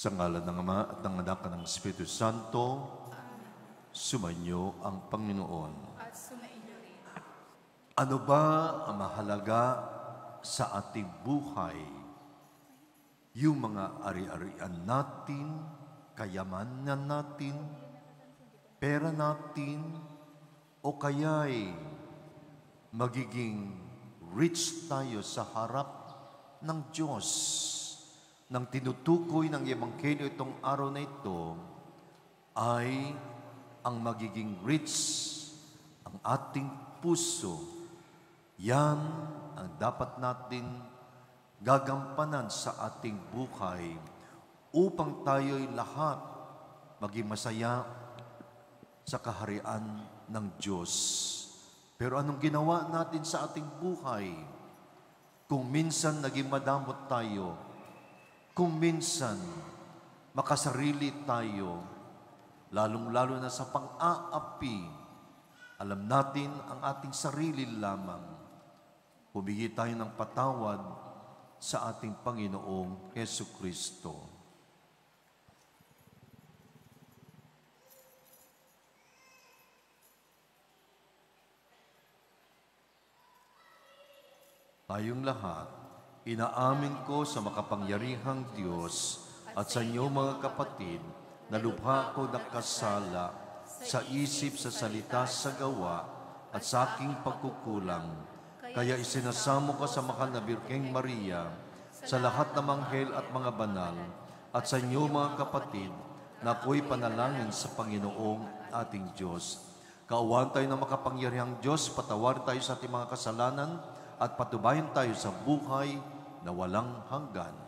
Sa ngalan ng Ama at ng Anak at ng Espiritu Santo, sumainyo ang Panginoon. At sumainyo rin. Ano ba ang mahalaga sa ating buhay? Yung mga ari-arian natin, kayamanan natin, pera natin, o kaya'y magiging rich tayo sa harap ng Diyos. Nang tinutukoy ng Ebanghelyo itong araw na ito, ay ang magiging rich, ang ating puso. Yan ang dapat natin gagampanan sa ating buhay upang tayo'y lahat maging masaya sa kaharian ng Diyos. Pero anong ginawa natin sa ating buhay? Kung minsan naging madamot tayo, kung minsan makasarili tayo, lalong-lalo na sa pang-aapi, alam natin ang ating sarili lamang. Humingi tayo ng patawad sa ating Panginoong Jesucristo. Tayong lahat, inaamin ko sa makapangyarihang Diyos at sa inyo mga kapatid na lubha ko nakasala sa isip, sa salita, sa gawa at sa aking pagkukulang. Kaya isinasamo ko sa mahal na Birheng Maria, sa lahat ng anghel at mga banal, at sa inyo mga kapatid na ako'y panalangin sa Panginoong ating Diyos. Kaawaan tayo ng makapangyarihang Diyos, patawarin tayo sa ating mga kasalanan, at patubayan tayo sa buhay na walang hanggan.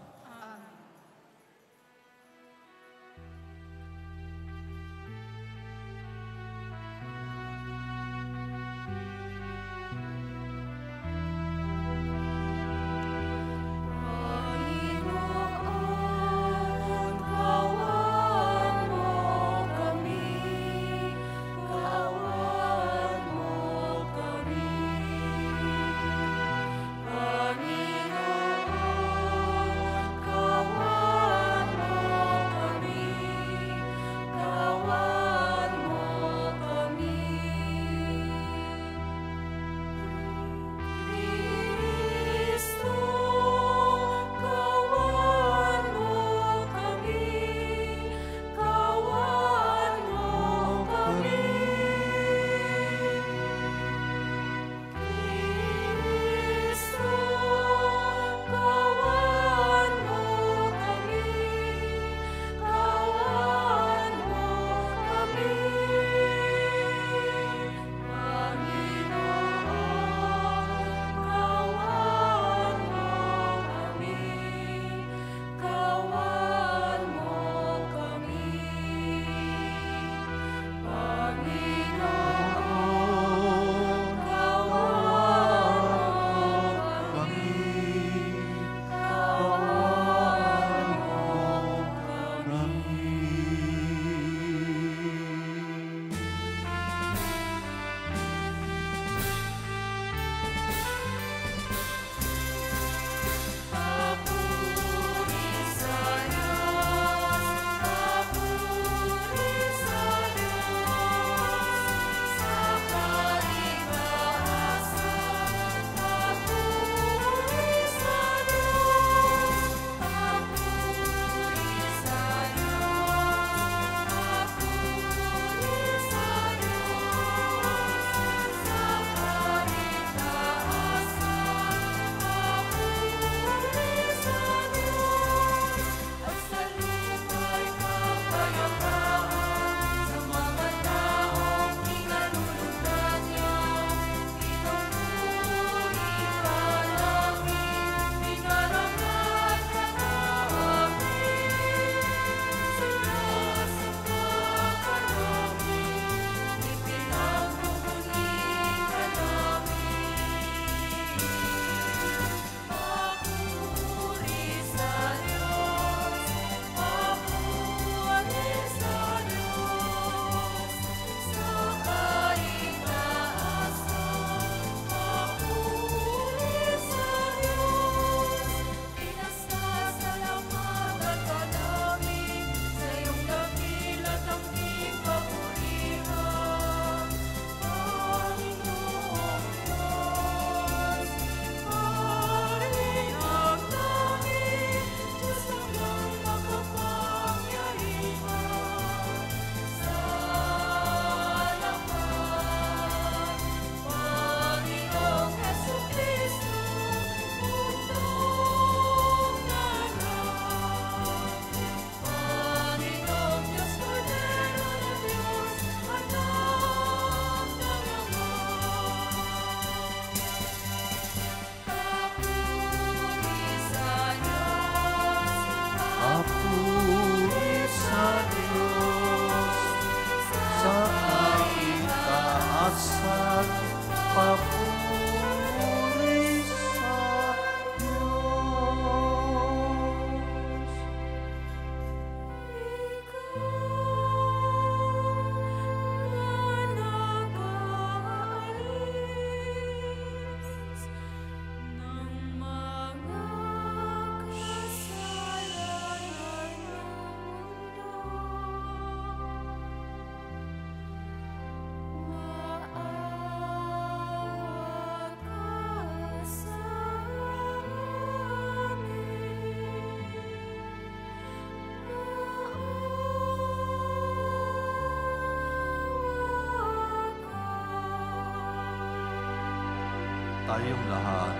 tayong lahat.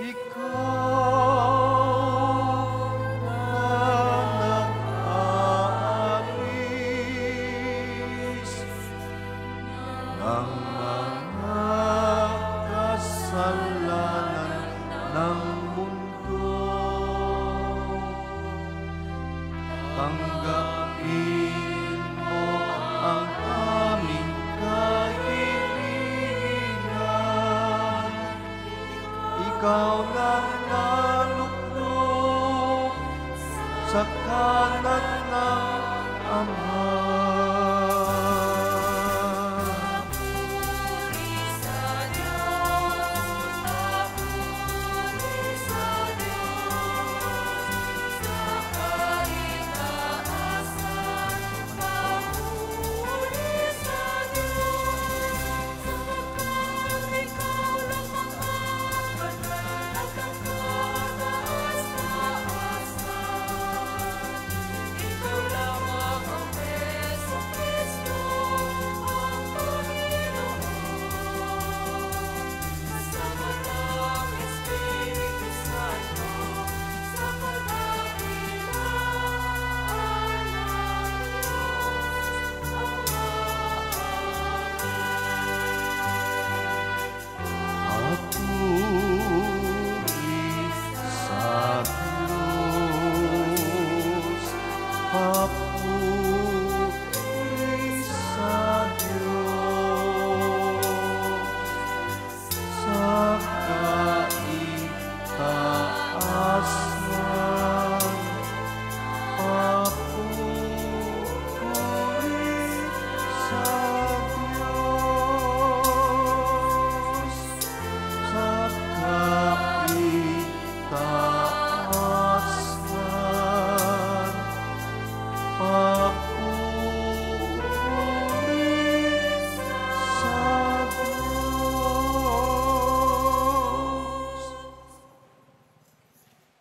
Ikaw na nag-aalis ng mga kasalanan ng mundo. Tanggapin mo ang aming kahilingan. Ikaw na naluklok sa kanan ng Ama.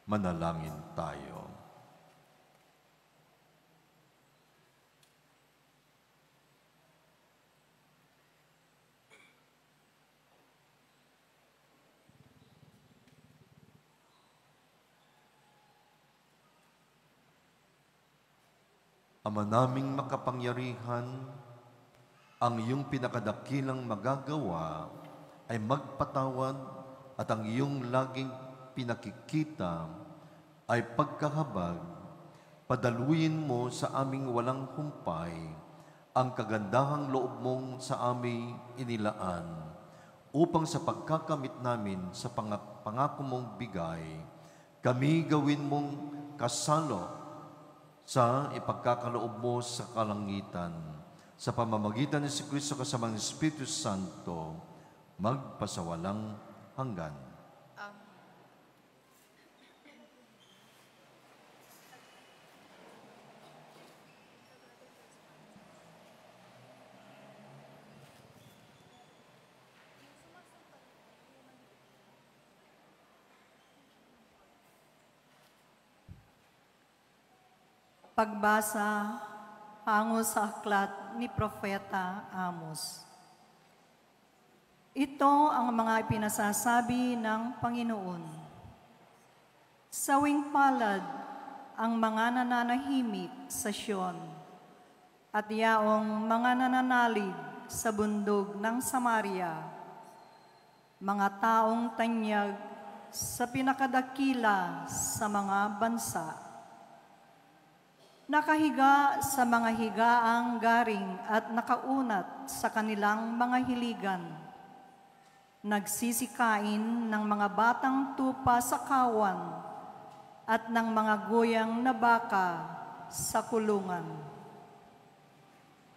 Manalangin tayo. Ama naming makapangyarihan, ang iyong pinakadakilang magagawa ay magpatawad at ang iyong laging pinakikita ay pagkahabag. Padaluyin mo sa aming walang humpay ang kagandahang loob mong sa aming inilaan upang sa pagkakamit namin sa pangako mong bigay, kami gawin mong kasalo sa ipagkakaloob mo sa kalangitan. Sa pamamagitan ni Kristo kasama ng Espiritu Santo, magpasawalang hanggan. Pagbasa hango sa aklat ni Propeta Amos. Ito ang mga ipinasasabi ng Panginoon. Sawing palad ang mga nananahimik sa Siyon at yaong mga nananalig sa bundok ng Samaria, mga taong tanyag sa pinakadakila sa mga bansa. Nakahiga sa mga higaang garing at nakaunat sa kanilang mga hiligan. Nagsisikain ng mga batang tupa sa kawan at ng mga goyang na baka sa kulungan.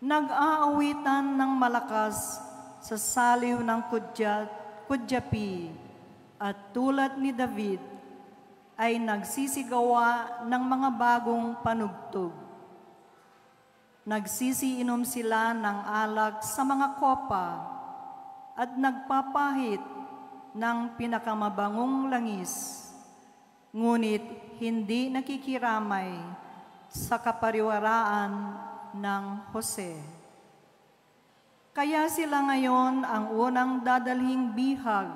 Nag-aawitan ng malakas sa saliw ng kudyapi at tulad ni David ay nagsisigawa ng mga bagong panugtog. Nagsisiinom sila ng alak sa mga kopa at nagpapahit ng pinakamabangong langis, ngunit hindi nakikiramay sa kapariwaraan ng Jose. Kaya sila ngayon ang unang dadalhing bihag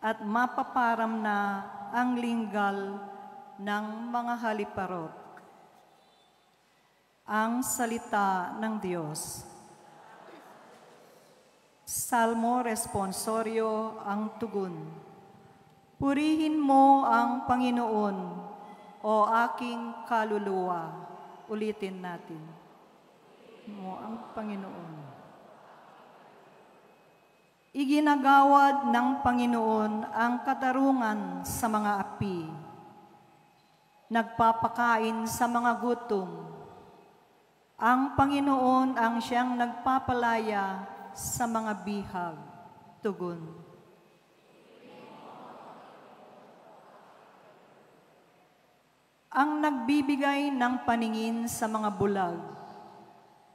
at mapaparam na ang linggal ng mga haliparot. Ang salita ng Diyos. Salmo responsorio ang tugon. Purihin mo ang Panginoon, o aking kaluluwa. Ulitin natin. Mo ang Panginoon. Iginagawad ng Panginoon ang katarungan sa mga api. Nagpapakain sa mga gutom. Ang Panginoon ang siyang nagpapalaya sa mga bihag. Tugon. Ang nagbibigay ng paningin sa mga bulag.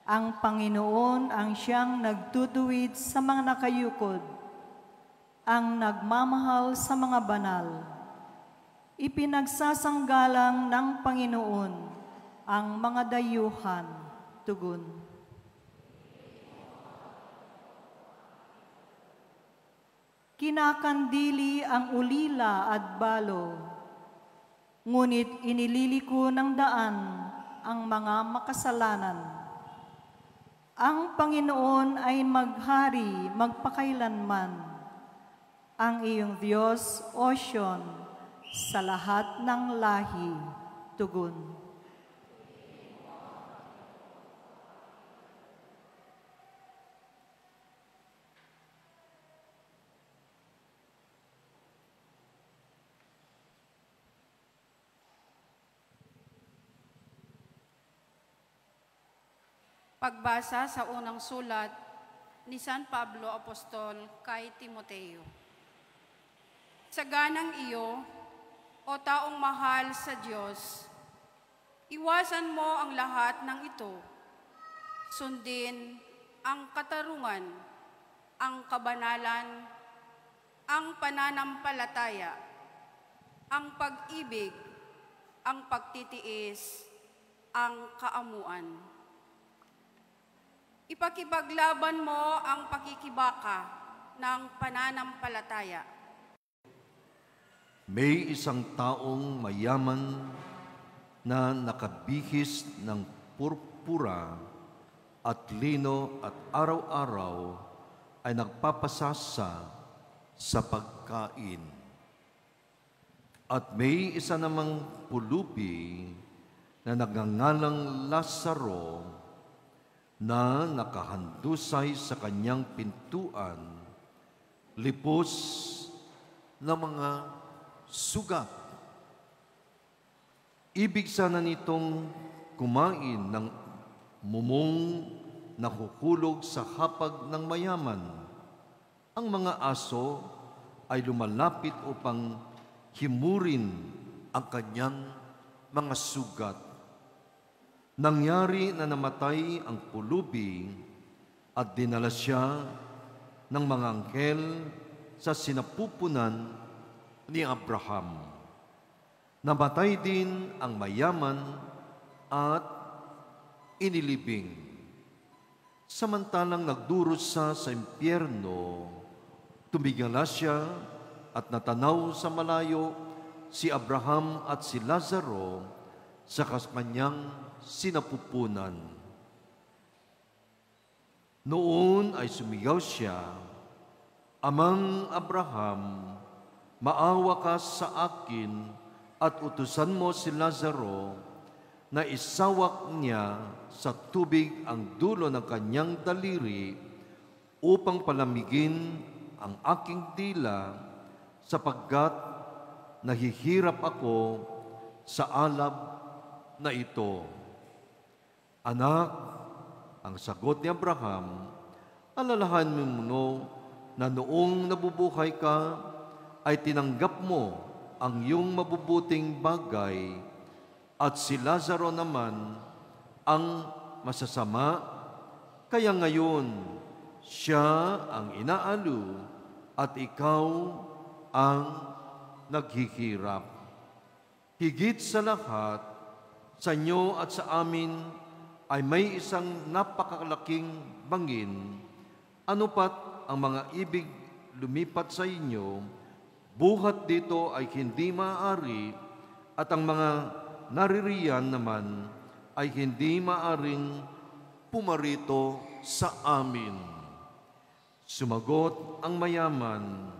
Ang Panginoon ang siyang nagtutuwid sa mga nakayukod. Ang nagmamahal sa mga banal. Ipinagsasanggalang ng Panginoon ang mga dayuhan. Tugon. Kinakandili ang ulila at balo. Ngunit inililiko ng daan ang mga makasalanan. Ang Panginoon ay maghari magpakailanman. Ang iyong Diyos, O Siyon, sa lahat ng lahi. Tugon. Pagbasa sa unang sulat ni San Pablo Apostol kay Timoteo. Sa ganang iyo, o taong mahal sa Diyos, iwasan mo ang lahat ng ito. Sundin ang katarungan, ang kabanalan, ang pananampalataya, ang pag-ibig, ang pagtitiis, ang kaamuan. Ipakipaglaban mo ang pakikibaka ng pananampalataya. May isang taong mayaman na nakabihis ng purpura at lino at araw-araw ay nagpapasasa sa pagkain. At may isa namang pulubi na nagngangalang Lazaro na nakahandusay sa kanyang pintuan, lipos na mga sugat. Ibig sana nitong kumain ng mumong nahuhulog sa hapag ng mayaman. Ang mga aso ay lumalapit upang himurin ang kanyang mga sugat. Nangyari na namatay ang pulubi at dinala siya ng mga anghel sa sinapupunan ni Abraham. Namatay din ang mayaman at inilibing. Samantalang nagduros sa impyerno, tumigala siya at natanaw sa malayo si Abraham at si Lazaro sa kanyang sinapupunan. Noon ay sumigaw siya, Amang Abraham, maawa ka sa akin at utusan mo si Lazaro na isawak niya sa tubig ang dulo ng kanyang daliri upang palamigin ang aking dila sapagkat nahihirap ako sa alab na ito. Anak, ang sagot ni Abraham, alalahanin mo na noong nabubuhay ka ay tinanggap mo ang iyong mabubuting bagay at si Lazaro naman ang masasama, kaya ngayon siya ang inaalok at ikaw ang naghihirap. Higit sa lahat, sa inyo at sa amin ay may isang napakalaking bangin, ano pat ang mga ibig lumipat sa inyo, Buhat dito ay hindi maaari at ang mga naririyan naman ay hindi maaring pumarito sa amin. Sumagot ang mayaman,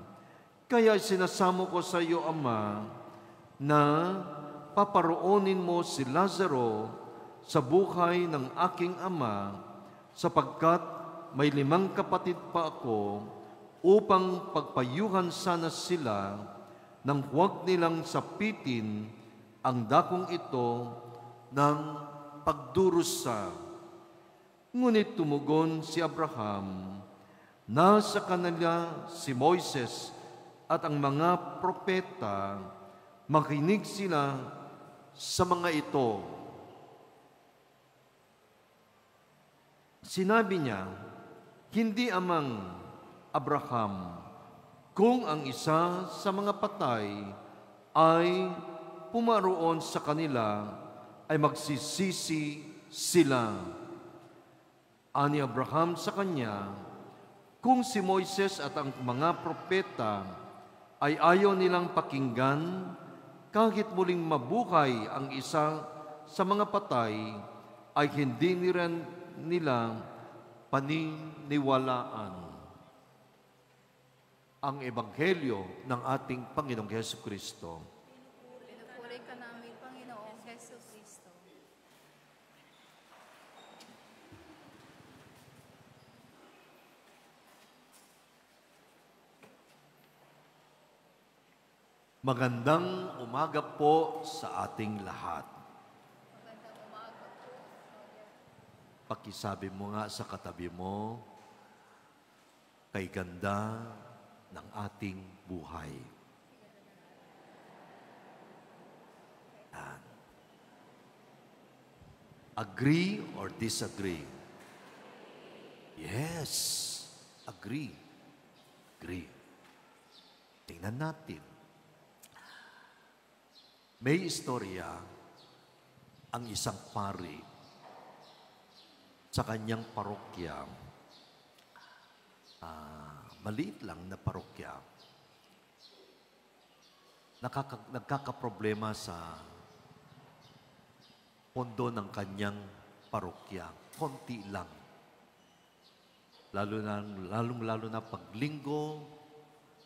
kaya sinasamo ko sa iyo, Ama, na paparoonin mo si Lazaro sa buhay ng aking ama, sapagkat may 5 kapatid pa ako, upang pagpayuhan sana sila nang huwag nilang sapitin ang dakong ito ng pagdurusa. Ngunit tumugon si Abraham, nasa kanila si Moises at ang mga propeta, makinig sila sa mga ito. Sinabi niya, hindi amang Abraham, kung ang isa sa mga patay ay pumaroon sa kanila, ay magsisisi sila. Ani Abraham sa kanya, kung si Moises at ang mga propeta ay ayaw nilang pakinggan, kahit muling mabuhay ang isa sa mga patay, ay hindi nila paniniwalaan. Ang Ebanghelyo ng ating Panginoong Hesukristo. Pinupuri ka namin, Panginoong Heso Kristo. Magandang umaga po sa ating lahat. Magandang umaga po. Pakisabi mo nga sa katabi mo, kay ganda ng ating buhay. Yan. Agree or disagree? Yes, agree. Agree. Tingnan natin. May istorya ang isang pari sa kanyang parokya. Maliit lang na parokya. Nagkakaproblema sa pondo ng kanyang parokya. Konti lang. Lalo na pag linggo,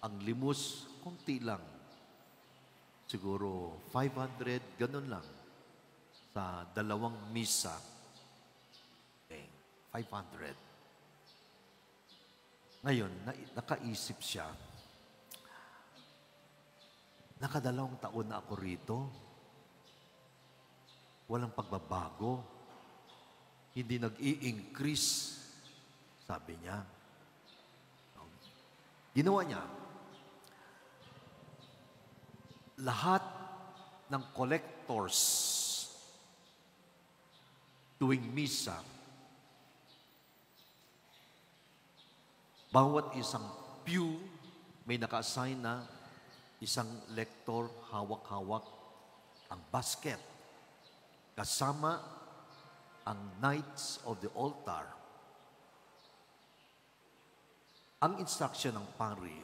ang limos, konti lang. Siguro 500, ganun lang. Sa 2 misa. Okay, 500. Ngayon, nakaisip siya, nakadalawang taon na ako rito. Walang pagbabago. Hindi nag-i-increase, sabi niya. Ginawa niya, lahat ng collectors tuwing misa, bawat isang pew may naka-assign na isang lector, hawak-hawak ang basket. Kasama ang Knights of the Altar. Ang instruction ng pari,